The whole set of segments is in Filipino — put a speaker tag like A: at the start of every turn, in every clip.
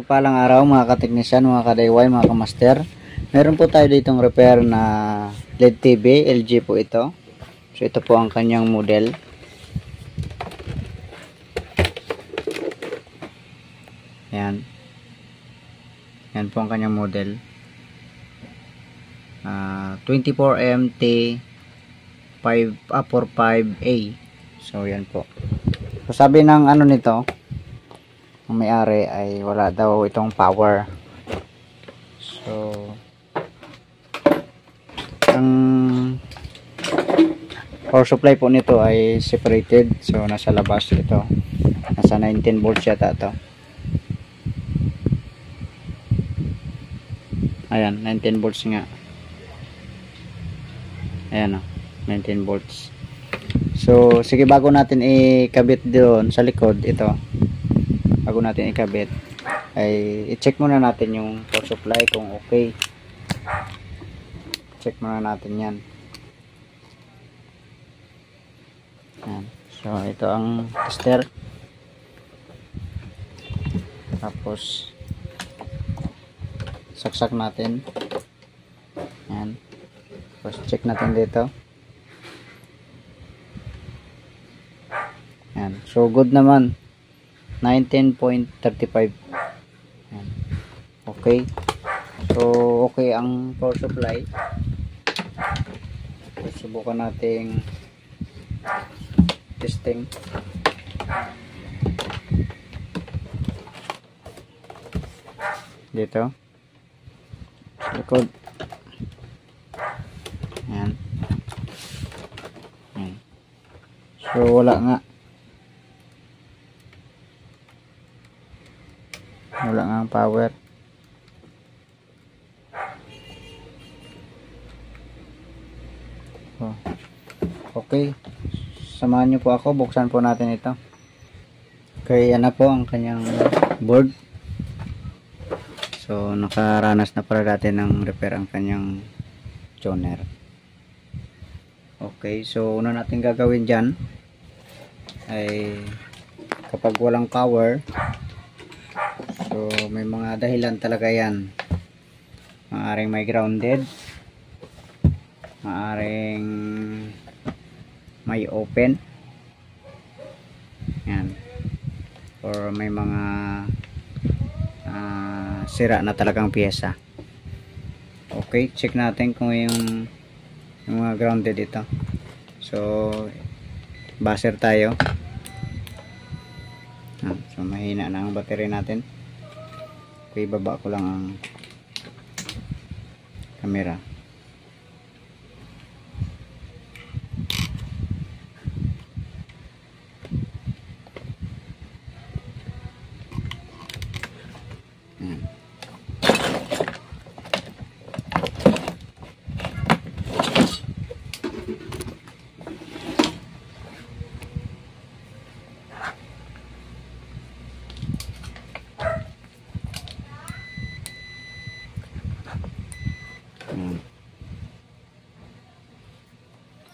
A: mapagpalang araw mga kateknisyan, mga kadayway, mga kamaster. Meron po tayo ditong repair na LED TV, LG po ito. So ito po ang kanyang model. Yan. Yan po ang kanyang model. 24MT45A. So yan po. So sabi ng ano nito, ang may-ari ay wala daw itong power. So ang power supply po nito ay separated. So nasa labas ito. Nasa 19 volts yata ito. Ayan, 19 volts nga. Ayan o, 19 volts. So sige, bago natin ikabit doon sa likod ito, bago natin ikabit ay i-check muna natin yung power supply kung okay. Check muna natin yan. Yan. So ito ang tester. Tapos saksak natin. Yan. Tapos check natin dito. Yan. So good naman. 19.35. Okay. So okay ang power supply. So, subukan nating testing. Dito. Sa likod. Yan. Yan. So wala nga. Wala nga ang power. So, okay. Samahan nyo po ako. Buksan po natin ito. Okay, yan na po ang kanyang board. So, nakaranas na para natin ng repair ang kanyang tuner. Okay, so una natin gagawin dyan ay kapag walang power, so may mga dahilan talaga yan. Maaring may grounded, maaring may open, yan, or may mga sira na talagang pyesa. Okay, check natin kung yung mga grounded ito. So buzzer tayo. So mahina na ang battery natin. Okay, baba ko lang ang camera.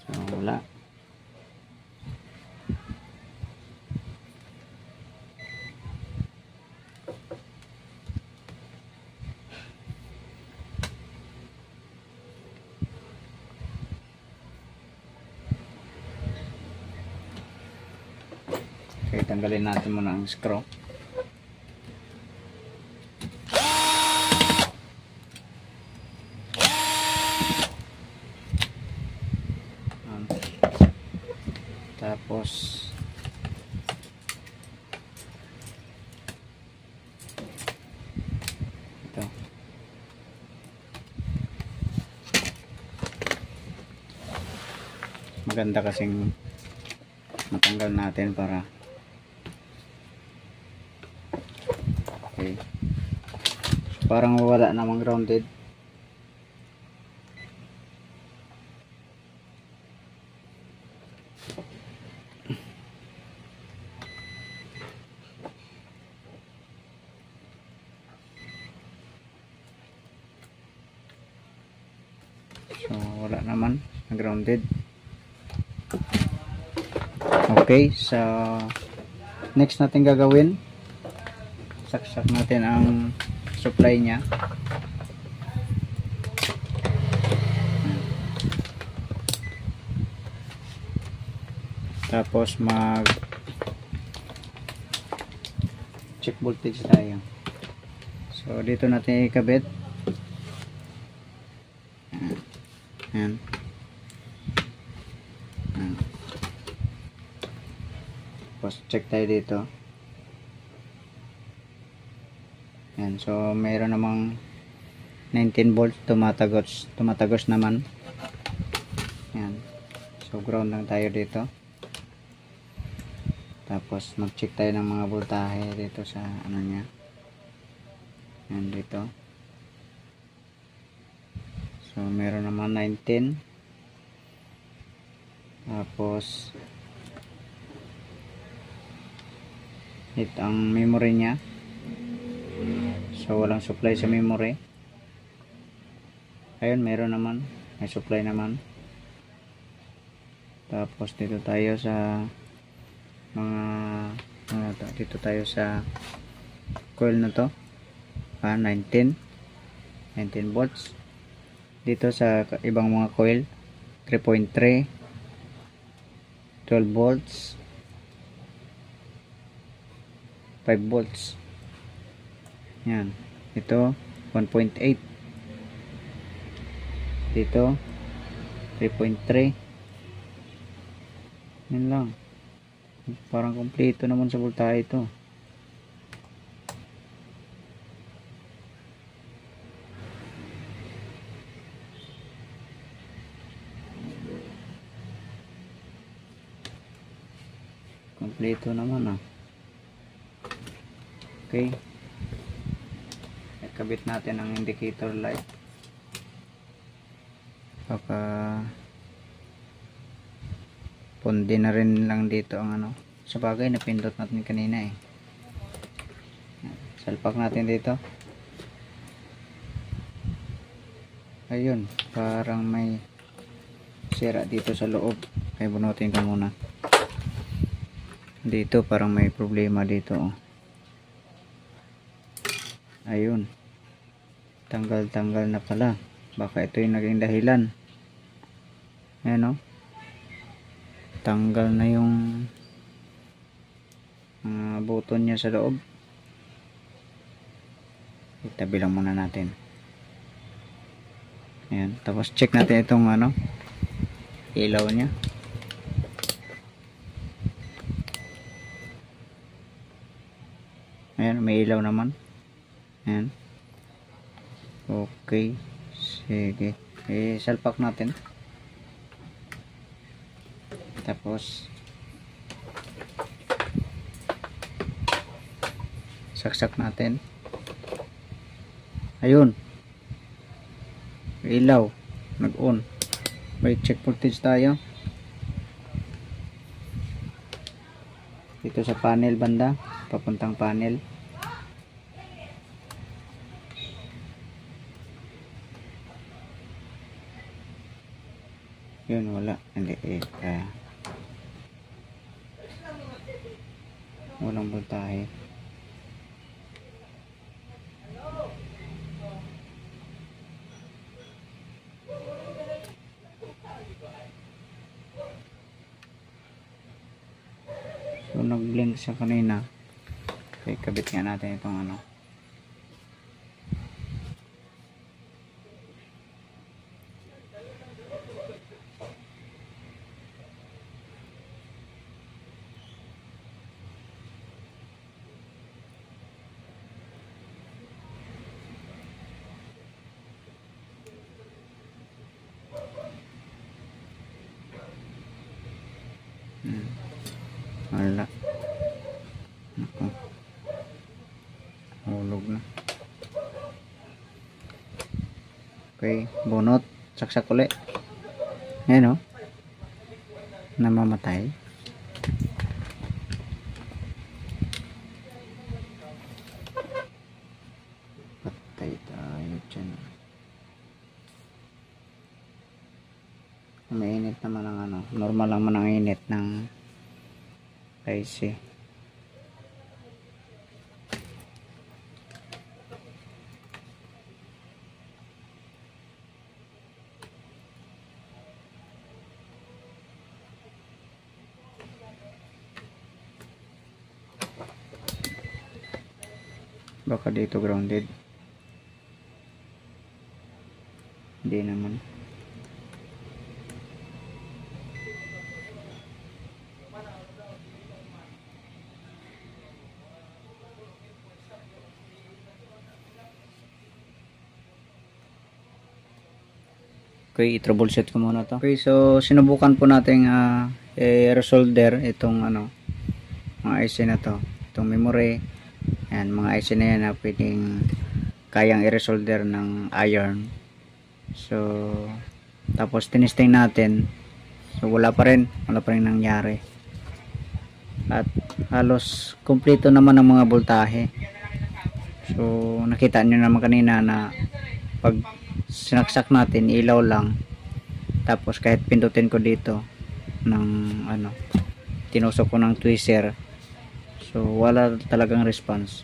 A: So wala. Okay, tanggalin natin muna ang screw. Tapos ito. Maganda kasing matanggal natin para okay. So, parang wala namang grounded. So wala naman grounded. Okay, so next natin gagawin, saksak natin ang supply niya. Tapos mag check voltage tayo. So dito natin ikabit. Ayan. Tapos check tayo dito. Ayan. So mayroon namang 19 volts tumatagos naman. Ayan. So ground lang tayo dito. Tapos mag-check tayo ng mga voltahe dito sa ano niya. Ayan dito. So meron naman 19. Tapos ito ang memory niya. So walang supply sa memory. Ayun, meron naman. May supply naman. Tapos dito tayo sa dito tayo sa coil na to. 19 volts. Dito sa ibang mga coil 3.3, 12 volts, 5 volts. Yan. Ito 1.8. Dito 3.3. Yan lang. Parang kompleto naman sa voltahe ito. Kompleto naman ah. Okay. Ikabit natin ang indicator light. Baka pundi na rin lang dito ang ano. Sa bagay napindot natin kanina eh. Salpak natin dito. Ayun, parang may sira dito sa loob. Kaya bunutin ko muna. Dito parang may problema dito oh. Ayun. Tanggal-tanggal na pala. Baka ito yung naging dahilan. Ayan oh. Tanggal na yung button niya sa loob. Itabi lang muna natin. Ayan. Tapos check natin itong ano, ilaw niya. Ayan, may ilaw naman. Ayan. Okay. Sige. Salpak natin. Tapos saksak natin. Ayun, ilaw nag-on. May check voltage tayo dito sa panel banda, papuntang panel. Yun, wala. Hindi walang voltahe. So nag-blink siya kanina. Okay, kabit nga natin itong ano. Wala. Hulog na. Okay, bunot. Saksak ulit. Ayan o. Namamatay. Patay tayo dyan. Mainit naman ang ano. Normal lang man ang init ng IC. Baka dito grounded. Hindi naman. Okay, i-troubleshoot ko muna to. Okay, so sinubukan po natin i-resolder itong mga IC na to. Itong memory. Yan, mga IC na yan na pwedeng kayang i-resolder ng iron. So, tapos tinesting natin. So, wala pa rin nangyari. At halos kumpleto naman ang mga voltahe. So, nakita nyo naman kanina na pag sinaksak natin, ilaw lang. Tapos kahit pindutin ko dito ng tinusok ko ng tweezer, so wala talagang response.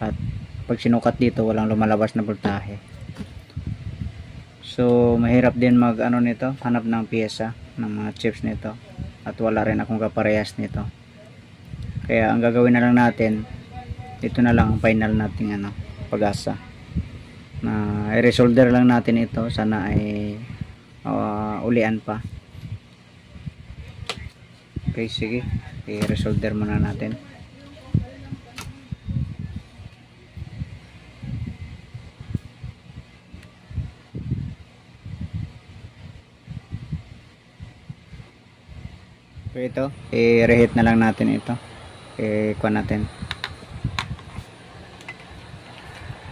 A: At pag sinukat dito, walang lumalabas na voltahe. So mahirap din nito, hanap ng piyesa ng mga chips nito. At wala rin akong kaparehas nito. Kaya ang gagawin na lang natin, ito na lang ang final nating pag-asa. Na i-resolder lang natin ito, sana ay ulian pa. Okay, sige, i-resolder muna natin. Okay, ito i-reheat na lang natin ito. I-kuha natin,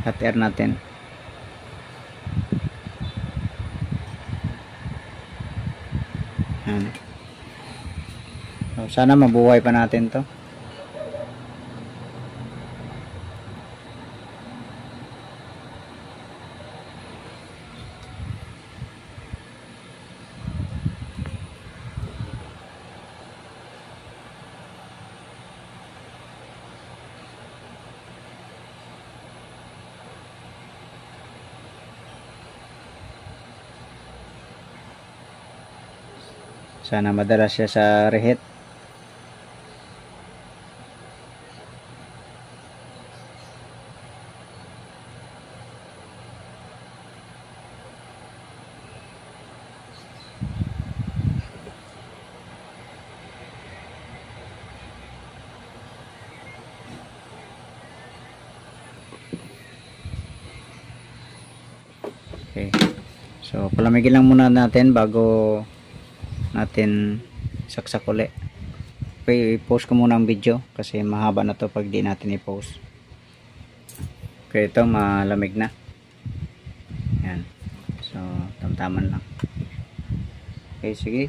A: hot air natin. So, sana mabuhay pa natin to. Sana madala siya sa reheat. Okay. So palamigin lang muna natin bago natin saksak uli. Okay, i-post ko muna ang video kasi mahaba na to pag di natin i-post. Okay, ito malamig na. Yan. So, tamtaman lang. Okay, sige.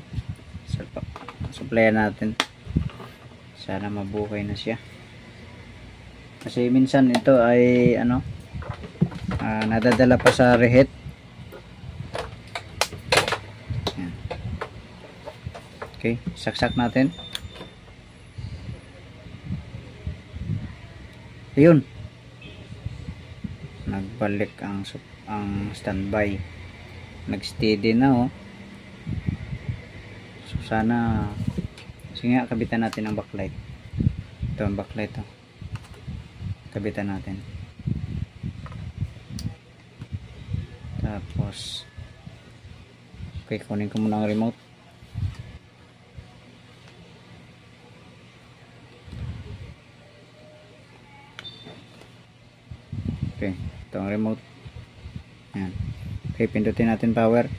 A: Supplyan natin. Sana mabuhay na siya. Kasi minsan ito ay nadadala pa sa reheat. Okay, saksak natin. Ayun. Nagbalik ang standby. Nag-steady na So sana sige nga, kabitan natin ang backlight. Ito ang backlight kabitan natin. Tapos okay, kunin ko muna ang remote. Okay, ito ang remote. Yan. Okay, pindutin natin power.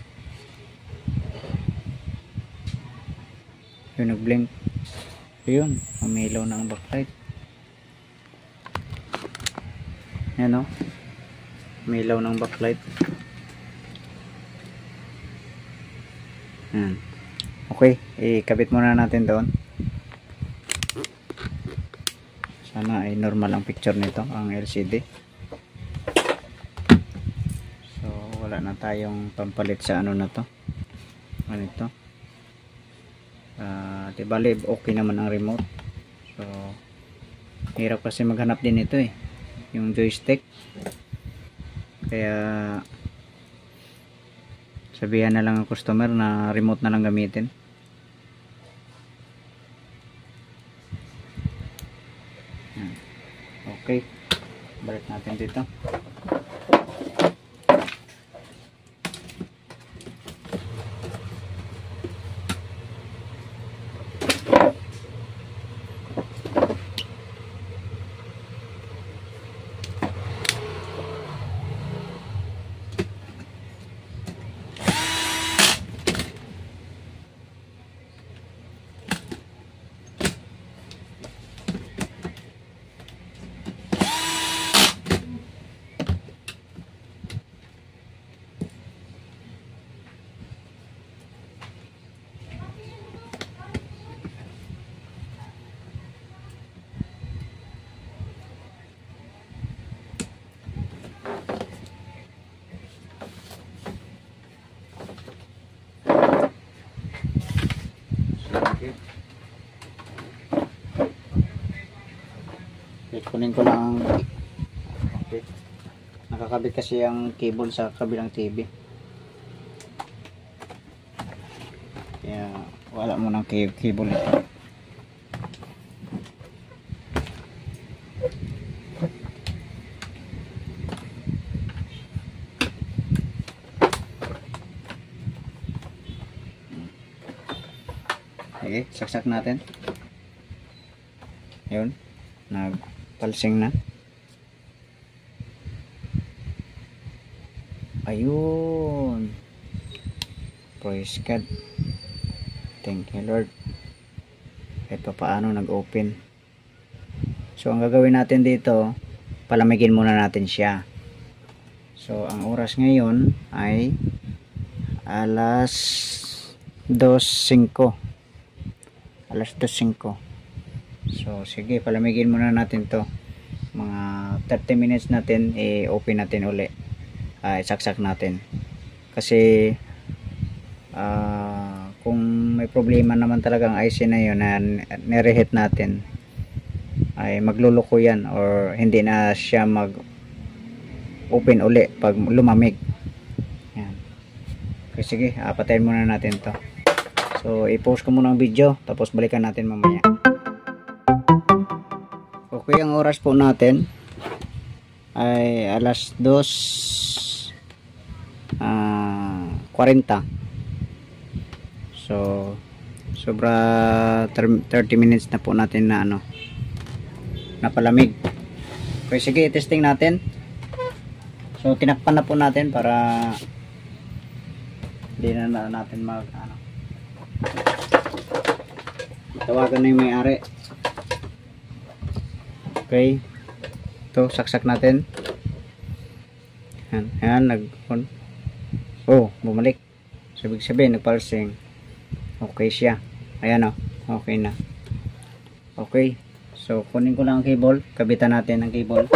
A: Yung nag-blink. Yun, umilaw na ang backlight. Yan umilaw ng backlight. Yan. Okay, ikabit muna natin doon. Sana ay normal ang picture nito, ang LCD. Wala na tayong pampalit sa na to. Ganito. Di bali okay naman ang remote. So hirap kasi maghanap din ito yung joystick. Kaya sabihan na lang ang customer na remote na lang gamitin. Okay. Balik natin dito. Okay, kunin ko lang ang okay. Nakakabit kasi ang cable sa kabilang TV. Kaya wala mo ng cable ito. Okay, saksak natin. Yun, nagpalsing na. Ayun. Praise God. Thank you Lord. Kahit pa paano nag-open. So ang gagawin natin dito, palamigin muna natin siya. So ang oras ngayon ay alas 2:05. Alas 2:05. So sige, palamigin muna natin to. Mga 30 minutes natin i-open natin uli. Isaksak natin. Kasi kung may problema naman talagang IC na yun na nireheat natin, ay magluluko yan or hindi na siya mag open uli pag lumamig. Yan. Okay, sige, patayin muna natin to. So i-pause ko muna ang video, tapos balikan natin mamaya. Okay, ang oras po natin ay alas 2:40. So sobra 30 minutes na po natin na napalamig. Okay, sige, testing natin. So tinakpan na po natin para hindi na natin tawagan na yung may-ari. Okay, ito saksak natin. Ayan, nag-on. Oh, bumalik. So ibig sabihin nagpalsing. Okay siya. Ayan, okay na. Okay, so kunin ko lang ang cable, kabitan natin ang cable.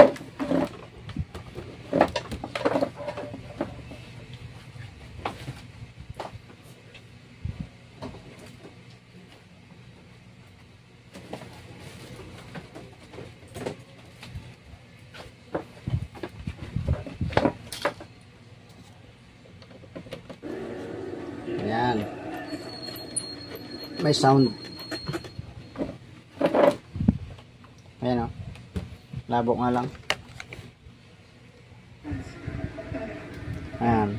A: Ayan. May sound. Ayan, labo nga lang. Ayan.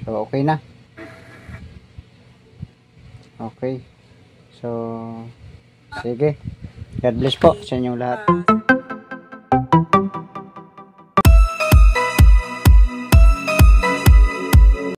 A: So okay na. Okay. So sige. God bless po sa inyong lahat.